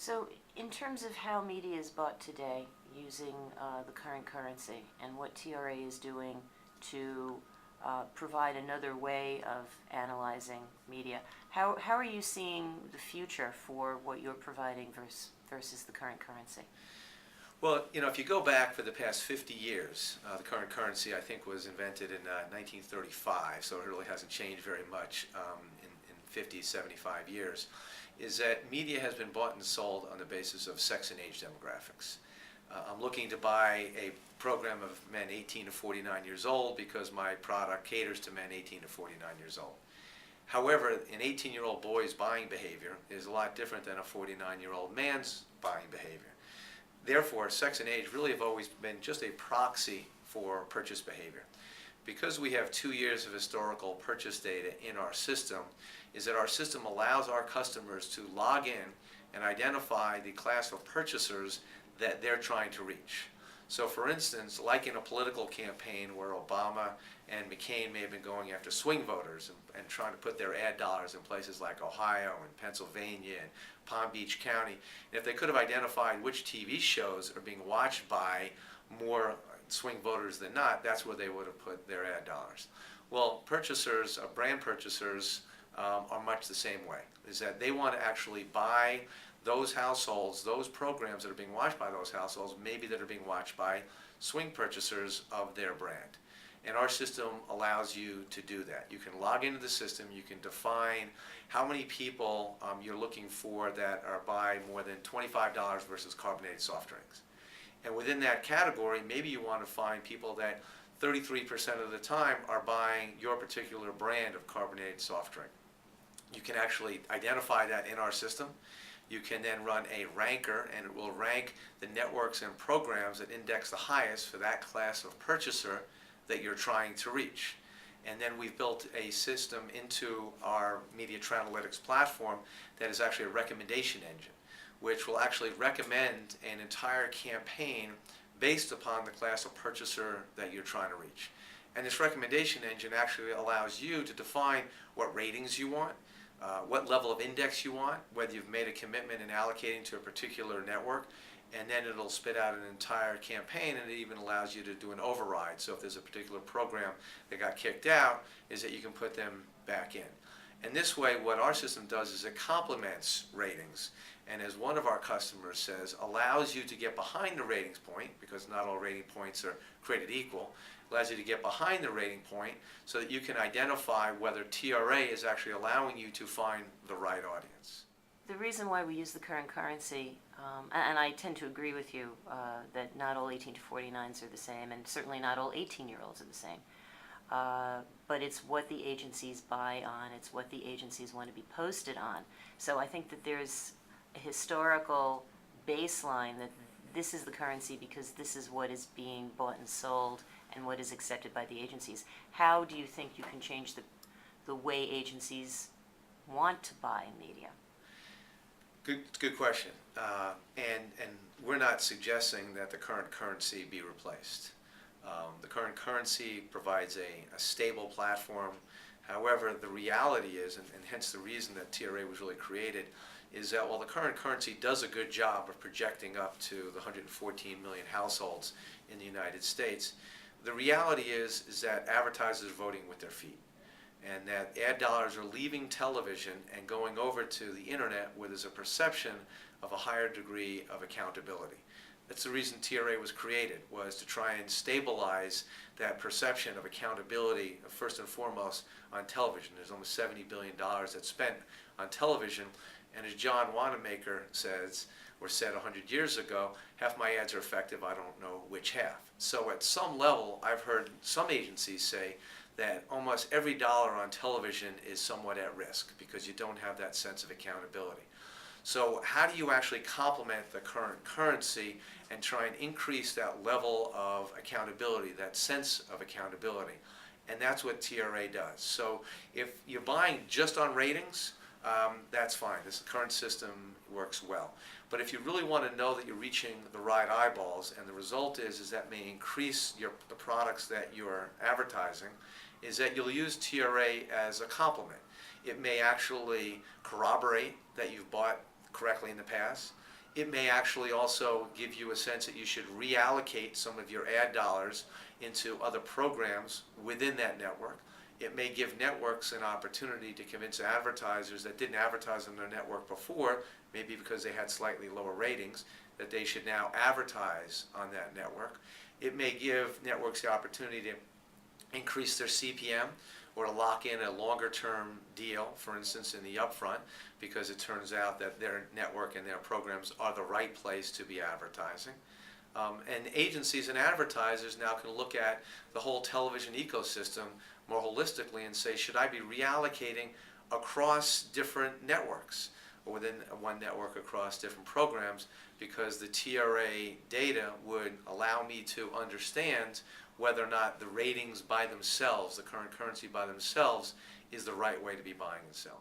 So, in terms of how media is bought today using the current currency and what TRA is doing to provide another way of analyzing media, how are you seeing the future for what you're providing versus the current currency? Well, if you go back for the past 50 years, the current currency, I think, was invented in 1935, so it really hasn't changed very much in 50, 75 years, is that media has been bought and sold on the basis of sex and age demographics. I'm looking to buy a program of men 18 to 49 years old because my product caters to men 18 to 49 years old. However, an 18-year-old boy's buying behavior is a lot different than a 49-year-old man's buying behavior. Therefore, sex and age really have always been just a proxy for purchase behavior. Because we have 2 years of historical purchase data in our system, is that our system allows our customers to log in and identify the class of purchasers that they're trying to reach. So for instance, like in a political campaign where Obama and McCain may have been going after swing voters and trying to put their ad dollars in places like Ohio and Pennsylvania and Palm Beach County, and if they could have identified which TV shows are being watched by more swing voters than not, that's where they would have put their ad dollars. Well, purchasers, brand purchasers, are much the same way, is that they want to actually buy those households, those programs that are being watched by those households, maybe that are being watched by swing purchasers of their brand. And our system allows you to do that. You can log into the system, you can define how many people you're looking for that are buy more than $25 versus carbonated soft drinks. And within that category, maybe you want to find people that 33% of the time are buying your particular brand of carbonated soft drink. You can actually identify that in our system. You can then run a ranker, and it will rank the networks and programs that index the highest for that class of purchaser that you're trying to reach. And then we've built a system into our Media Analytics platform that is actually a recommendation engine, which will actually recommend an entire campaign based upon the class of purchaser that you're trying to reach. And this recommendation engine actually allows you to define what ratings you want, what level of index you want, whether you've made a commitment in allocating to a particular network, and then it'll spit out an entire campaign, and it even allows you to do an override. So if there's a particular program that got kicked out, is that you can put them back in. And this way, what our system does is it complements ratings, and as one of our customers says, allows you to get behind the ratings point, because not all rating points are created equal, allows you to get behind the rating point so that you can identify whether TRA is actually allowing you to find the right audience. The reason why we use the current currency, and I tend to agree with you that not all 18 to 49s are the same, and certainly not all 18-year-olds are the same. But it's what the agencies buy on, it's what the agencies want to be posted on. So I think that there's a historical baseline that this is the currency because this is what is being bought and sold and what is accepted by the agencies. How do you think you can change the way agencies want to buy media? Good question. And we're not suggesting that the current currency be replaced. The current currency provides a stable platform. However, the reality is, and hence the reason that TRA was really created, is that while the current currency does a good job of projecting up to the 114 million households in the United States, the reality is that advertisers are voting with their feet, and that ad dollars are leaving television and going over to the internet where there's a perception of a higher degree of accountability. That's the reason TRA was created, was to try and stabilize that perception of accountability, first and foremost, on television. There's almost $70 billion that's spent on television, and as John Wanamaker says, or said 100 years ago, half my ads are effective, I don't know which half. So at some level, I've heard some agencies say that almost every dollar on television is somewhat at risk because you don't have that sense of accountability. So how do you actually complement the current currency and try and increase that level of accountability, that sense of accountability? And that's what TRA does. So if you're buying just on ratings, that's fine. This current system works well. But if you really want to know that you're reaching the right eyeballs, and the result is that may increase the products that you're advertising, is that you'll use TRA as a complement. It may actually corroborate that you've bought correctly in the past. It may actually also give you a sense that you should reallocate some of your ad dollars into other programs within that network. It may give networks an opportunity to convince advertisers that didn't advertise on their network before, maybe because they had slightly lower ratings, that they should now advertise on that network. It may give networks the opportunity to increase their CPM or to lock in a longer term deal, for instance in the upfront, because it turns out that their network and their programs are the right place to be advertising. And agencies and advertisers now can look at the whole television ecosystem more holistically and say, should I be reallocating across different networks or within one network across different programs, because the TRA data would allow me to understand whether or not the ratings by themselves, the current currency by themselves, is the right way to be buying and selling.